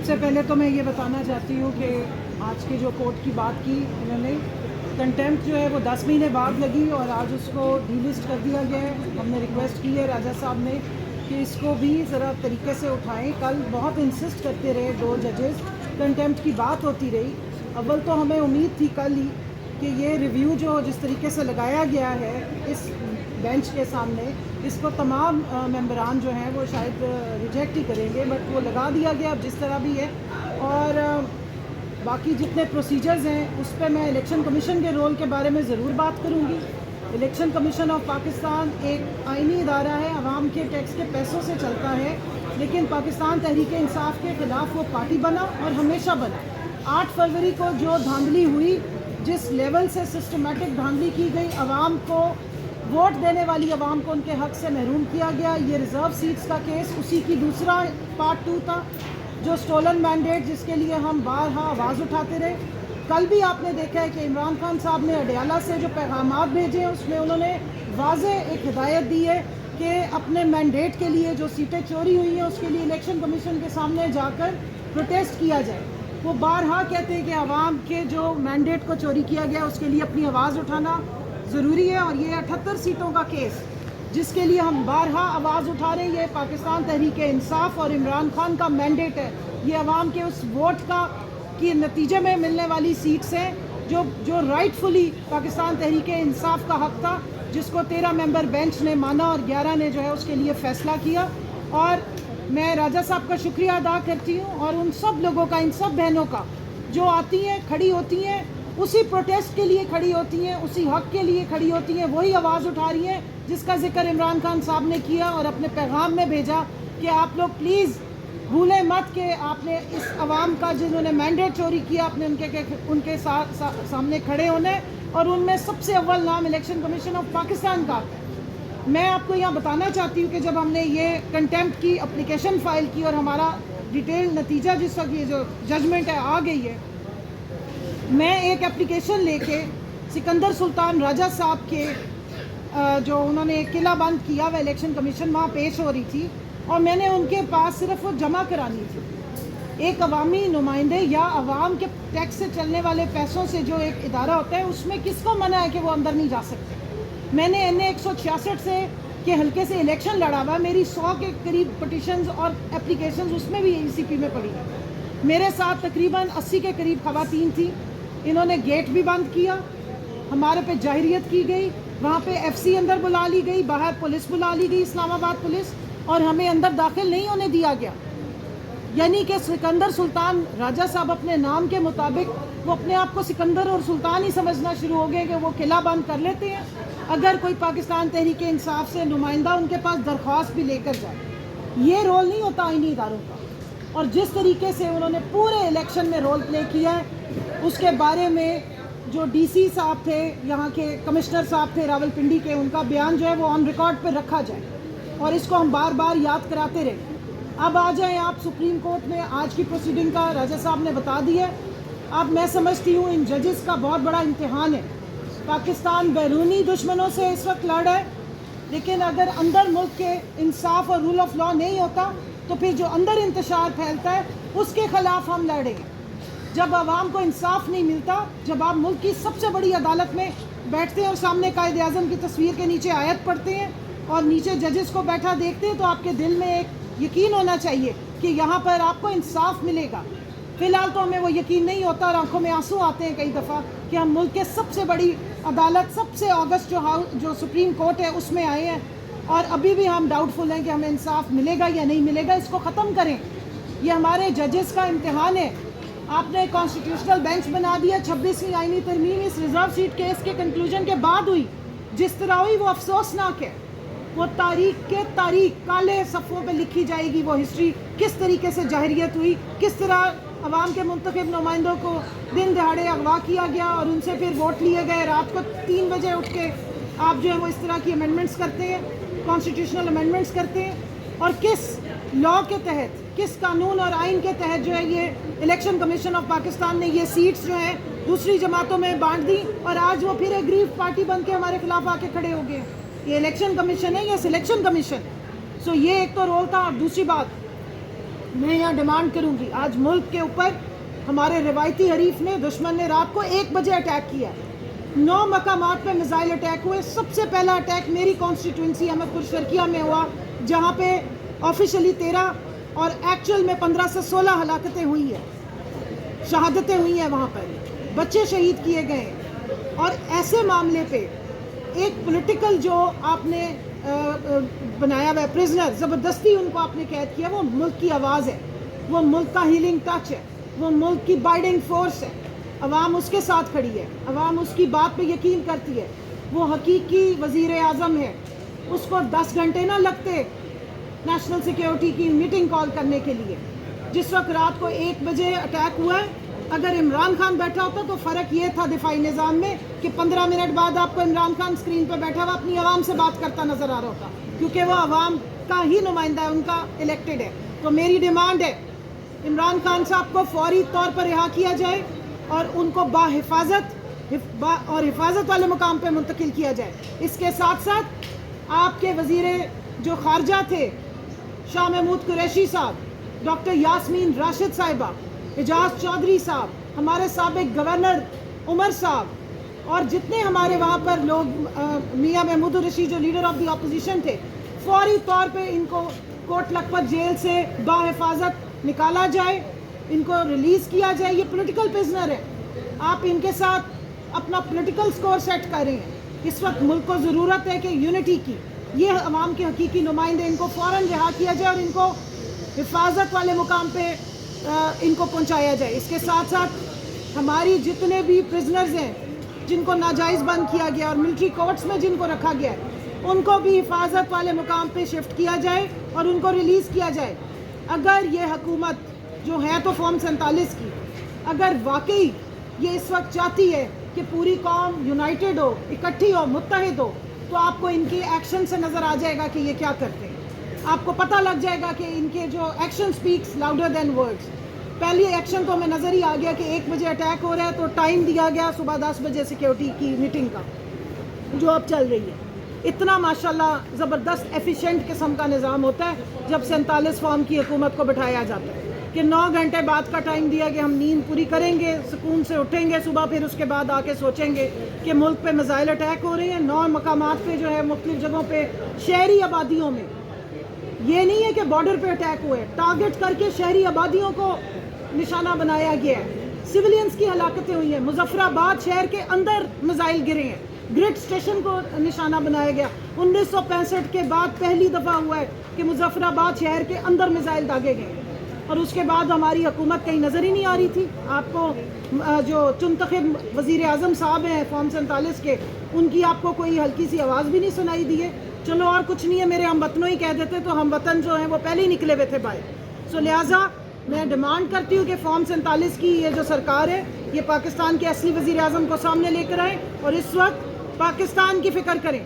سب سے پہلے تو میں یہ بتانا چاہتی ہوں کہ آج کی جو کورٹ کی بات کی انہوں نے کنٹیمپٹ جو ہے وہ 10 مہینے بعد لگی اور آج اس کو ڈی لسٹ کر دیا گیا ہے. ہم نے ریکویسٹ کی ہے راجہ صاحب نے کہ اس کو بھی ذرا طریقے سے اٹھائیں. کل بہت انسسٹ کرتے رہے 2 ججز, کنٹیمپٹ کی بات ہوتی رہی. اول تو ہمیں امید تھی کل ہی کہ یہ ریویو جو جس طریقے سے لگایا گیا ہے اس بینچ کے سامنے, اس کو تمام ممبران جو ہیں وہ شاید ریجیکٹ ہی کریں گے, بٹ وہ لگا دیا گیا اب جس طرح بھی ہے. اور باقی جتنے پروسیجرز ہیں اس پہ میں الیکشن کمیشن کے رول کے بارے میں ضرور بات کروں گی. الیکشن کمیشن آف پاکستان ایک آئینی ادارہ ہے, عوام کے ٹیکس کے پیسوں سے چلتا ہے, لیکن پاکستان تحریک انصاف کے خلاف وہ پارٹی بنا اور ہمیشہ بنا. 8 فروری کو جو دھاندلی ہوئی, جس لیول سے سسٹمیٹک دھاندلی کی گئی, عوام کو ووٹ دینے والی عوام کو ان کے حق سے محروم کیا گیا. یہ ریزرو سیٹس کا کیس اسی کی دوسرا پارٹ 2 تھا, جو سٹولن مینڈیٹ جس کے لیے ہم بارہا آواز اٹھاتے رہے. کل بھی آپ نے دیکھا ہے کہ عمران خان صاحب نے اڈیالہ سے جو پیغامات بھیجے ہیں اس میں انہوں نے واضح ایک ہدایت دی ہے کہ اپنے مینڈیٹ کے لیے جو سیٹیں چوری ہوئی ہیں اس کے لیے الیکشن کمیشن کے سامنے جا کر پروٹیسٹ کیا جائے. وہ بارہا کہتے ہیں کہ عوام کے جو مینڈیٹ کو چوری کیا گیا اس کے لیے اپنی آواز اٹھانا ضروری ہے. اور یہ 78 سیٹوں کا کیس جس کے لیے ہم بارہا آواز اٹھا رہے ہیں, یہ پاکستان تحریک انصاف اور عمران خان کا مینڈیٹ ہے. یہ عوام کے اس ووٹ کا کے نتیجے میں ملنے والی سیٹس ہیں جو رائٹ فلی پاکستان تحریک انصاف کا حق تھا, جس کو 13 ممبر بینچ نے مانا اور 11 نے جو ہے اس کے لیے فیصلہ کیا. اور میں راجہ صاحب کا شکریہ ادا کرتی ہوں اور ان سب لوگوں کا, ان سب بہنوں کا جو آتی ہیں, کھڑی ہوتی ہیں, اسی پروٹیسٹ کے لیے کھڑی ہوتی ہیں, اسی حق کے لیے کھڑی ہوتی ہیں, وہی آواز اٹھا رہی ہیں جس کا ذکر عمران خان صاحب نے کیا اور اپنے پیغام میں بھیجا کہ آپ لوگ پلیز بھولیں مت کہ آپ نے اس عوام کا جنہوں نے مینڈیٹ چوری کیا اپنے ان کے سامنے کھڑے ہونے, اور ان میں سب سے اول نام الیکشن کمیشن آف پاکستان کا. میں آپ کو یہاں بتانا چاہتی ہوں کہ جب ہم نے یہ کنٹیمپٹ کی اپلیکیشن فائل کی اور ہمارا ڈیٹیل نتیجہ جس وقت یہ جو ججمنٹ ہے آ گئی ہے, میں ایک اپلیکیشن لے کے سکندر سلطان راجہ صاحب کے جو انہوں نے قلعہ بند کیا ہوا الیکشن کمیشن وہاں پیش ہو رہی تھی, اور میں نے ان کے پاس صرف وہ جمع کرانی تھی. ایک عوامی نمائندے یا عوام کے ٹیکس سے چلنے والے پیسوں سے جو ایک ادارہ ہوتا ہے اس میں کس کو منع ہے کہ وہ اندر نہیں جا سکتے. میں نے NA 166 سے کے حلقے سے الیکشن لڑا ہوا, میری 100 کے قریب پٹیشنز اور اپلیکیشنز اس میں بھی ECP میں پڑی. میرے ساتھ تقریباً 80 کے قریب خواتین تھیں. انہوں نے گیٹ بھی بند کیا, ہمارے پہ جاہریت کی گئی, وہاں پہ FC اندر بلا لی گئی, باہر پولیس بلا لی گئی, اسلام آباد پولیس, اور ہمیں اندر داخل نہیں ہونے دیا گیا. یعنی کہ سکندر سلطان راجہ صاحب اپنے نام کے مطابق وہ اپنے آپ کو سکندر اور سلطان ہی سمجھنا شروع ہو گئے کہ وہ قلعہ بند کر لیتے ہیں اگر کوئی پاکستان تحریک انصاف سے نمائندہ ان کے پاس درخواست بھی لے کر جائے. یہ رول نہیں ہوتا آئینی اداروں کا. اور جس طریقے سے انہوں نے پورے الیکشن میں رول پلے کیا ہے اس کے بارے میں جو DC صاحب تھے, یہاں کے کمشنر صاحب تھے راول پنڈی کے, ان کا بیان جو ہے وہ آن ریکارڈ پہ رکھا جائے اور اس کو ہم بار بار یاد کراتے رہے. اب آ جائیں آپ سپریم کورٹ میں, آج کی پروسیڈنگ کا راجہ صاحب نے بتا دیا. اب میں سمجھتی ہوں ان ججز کا بہت بڑا امتحان ہے. پاکستان بیرونی دشمنوں سے اس وقت لڑ ہے, لیکن اگر اندر ملک کے انصاف اور رول آف لا نہیں ہوتا تو پھر جو اندر انتشار پھیلتا ہے اس کے خلاف ہم لڑیں گے. جب عوام کو انصاف نہیں ملتا, جب آپ ملک کی سب سے بڑی عدالت میں بیٹھتے ہیں اور سامنے قائد اعظم کی تصویر کے نیچے آیت پڑھتے ہیں اور نیچے ججز کو بیٹھا دیکھتے ہیں, تو آپ کے دل میں ایک یقین ہونا چاہیے کہ یہاں پر آپ کو انصاف ملے گا. فی الحال تو ہمیں وہ یقین نہیں ہوتا اور آنکھوں میں آنسو آتے ہیں کئی دفعہ کہ ہم ملک کے سب سے بڑی عدالت, سب سے آگسٹ جو سپریم کورٹ ہے اس میں آئے ہیں اور ابھی بھی ہم ڈاؤٹ فل ہیں کہ ہمیں انصاف ملے گا یا نہیں ملے گا. اس کو ختم کریں. یہ ہمارے ججز کا امتحان ہے. آپ نے کانسٹیٹیوشنل بینچ بنا دیا, 26ویں آئینی ترمیم اس ریزرو سیٹ کیس کے کنکلوژن کے بعد ہوئی. جس طرح ہوئی وہ افسوسناک ہے. وہ تاریخ کے تاریخ کالے صفحوں پہ لکھی جائے گی وہ ہسٹری, کس طریقے سے جاہریت ہوئی, کس طرح عوام کے منتخب نمائندوں کو دن دہاڑے اغوا کیا گیا اور ان سے پھر ووٹ لیے گئے. رات کو 3 بجے اٹھ کے آپ جو ہے وہ اس طرح کی امینڈمنٹس کرتے ہیں, کانسٹیٹیوشنل امینڈمنٹس کرتے ہیں, اور کس لا کے تحت, کس قانون اور آئین کے تحت جو ہے یہ الیکشن کمیشن آف پاکستان نے یہ سیٹس جو ہیں دوسری جماعتوں میں بانٹ دی, اور آج وہ پھر ایک گریف پارٹی بن کے ہمارے خلاف آ کے کھڑے ہو گئے. یہ الیکشن کمیشن ہے, یہ سلیکشن کمیشن. سو یہ ایک تو رول تھا. اور دوسری بات, میں یہاں ڈیمانڈ کروں گی، آج ملک کے اوپر ہمارے روایتی حریف نے، دشمن نے رات کو 1 بجے اٹیک کیا، 9 مقامات پہ میزائل اٹیک ہوئے. سب سے پہلا اٹیک میری کانسٹیٹوئنسی احمد پور شرقیہ میں ہوا، جہاں پہ آفیشلی 13 اور ایکچوئل میں 15 سے 16 ہلاکتیں ہوئی ہیں، شہادتیں ہوئی ہیں، وہاں پر بچے شہید کیے گئے ہیں. اور ایسے معاملے پہ ایک پولیٹیکل جو آپ نے بنایا ہوا ہے پرزنر، زبردستی ان کو آپ نے قید کیا، وہ ملک کی آواز ہے، وہ ملک کا ہیلنگ ٹچ ہے، وہ ملک کی بائڈنگ فورس ہے. عوام اس کے ساتھ کھڑی ہے، عوام اس کی بات پہ یقین کرتی ہے. وہ حقیقی وزیر اعظم ہے. اس کو 10 گھنٹے نہ لگتے نیشنل سیکیورٹی کی میٹنگ کال کرنے کے لیے. جس وقت رات کو 1 بجے اٹیک ہوا ہے، اگر عمران خان بیٹھا ہوتا تو فرق یہ تھا دفاعی نظام میں کہ 15 منٹ بعد آپ کو عمران خان اسکرین پہ بیٹھا ہوا اپنی عوام سے بات کرتا نظر آ رہا ہوتا، کیونکہ وہ عوام کا ہی نمائندہ ہے، ان کا الیکٹڈ ہے. تو میری ڈیمانڈ ہے عمران خان صاحب کو فوری طور پر رہا کیا جائے اور ان کو حفاظت والے مقام پہ منتقل کیا جائے. اس کے ساتھ ساتھ آپ کے وزیر جو خارجہ تھے شاہ محمود قریشی صاحب، ڈاکٹر یاسمین راشد صاحبہ، اعجاز چودھری صاحب، ہمارے سابق گورنر عمر صاحب، اور جتنے ہمارے وہاں پر لوگ، میاں محمود الرشید جو لیڈر آف دی اپوزیشن تھے، فوری طور پہ ان کو کوٹ لکھپت جیل سے بحفاظت نکالا جائے، ان کو ریلیز کیا جائے. یہ پولیٹیکل پرزنر ہے، آپ ان کے ساتھ اپنا پولیٹیکل سکور سیٹ کر رہے ہیں. اس وقت ملک کو ضرورت ہے کہ یونٹی کی، یہ عوام کے حقیقی نمائندے، ان کو فوراً رہا کیا جائے اور ان کو حفاظت والے مقام پہ ان کو پہنچایا جائے. اس کے ساتھ ساتھ ہماری جتنے بھی پرزنرز ہیں جن کو ناجائز بند کیا گیا اور ملٹری کورٹس میں جن کو رکھا گیا ہے، ان کو بھی حفاظت والے مقام پہ شفٹ کیا جائے اور ان کو ریلیز کیا جائے. اگر یہ حکومت جو ہے تو فارم 47 کی، اگر واقعی یہ اس وقت چاہتی ہے کہ پوری قوم یونائٹڈ ہو، اکٹھی ہو، متحد ہو، تو آپ کو ان کے ایکشن سے نظر آ جائے گا کہ یہ کیا کرتے ہیں. آپ کو پتہ لگ جائے گا کہ ان کے جو action specs louder than words. پہلی ایکشن تو ہمیں نظر ہی آ گیا کہ 1 بجے اٹیک ہو رہا ہے تو ٹائم دیا گیا صبح 10 بجے سیکیورٹی کی میٹنگ کا جو اب چل رہی ہے. اتنا ماشاءاللہ زبردست ایفیشینٹ قسم کا نظام ہوتا ہے جب 47 فارم کی حکومت کو بٹھایا جاتا ہے کہ 9 گھنٹے بعد کا ٹائم دیا کہ ہم نیند پوری کریں گے، سکون سے اٹھیں گے صبح، پھر اس کے بعد آ کے سوچیں گے کہ ملک پہ میزائل اٹیک ہو رہے ہیں 9 مقامات پہ جو ہے مختلف جگہوں پہ شہری آبادیوں میں. یہ نہیں ہے کہ بارڈر پہ اٹیک ہوئے، ٹارگٹ کر کے شہری آبادیوں کو نشانہ بنایا گیا ہے. سویلینز کی ہلاکتیں ہوئی ہیں، مظفر آباد شہر کے اندر میزائل گرے ہیں، گرڈ اسٹیشن کو نشانہ بنایا گیا. 1965 کے بعد پہلی دفعہ ہوا ہے کہ مظفر آباد شہر کے اندر میزائل داغے گئے، اور اس کے بعد ہماری حکومت کہیں نظر ہی نہیں آ رہی تھی. آپ کو جو چنتخب وزیر اعظم صاحب ہیں فارم 47 کے، ان کی آپ کو کوئی ہلکی سی آواز بھی نہیں سنائی دی ہے. چلو اور کچھ نہیں ہے، میرے ہم وطنوں ہی کہہ دیتے تو ہم وطن جو ہیں وہ پہلے ہی نکلے ہوئے تھے باہر. سو لہٰذا میں ڈیمانڈ کرتی ہوں کہ فارم 47 کی یہ جو سرکار ہے یہ پاکستان کے اصلی وزیر اعظم کو سامنے لے کر آئیں اور اس وقت پاکستان کی فکر کریں.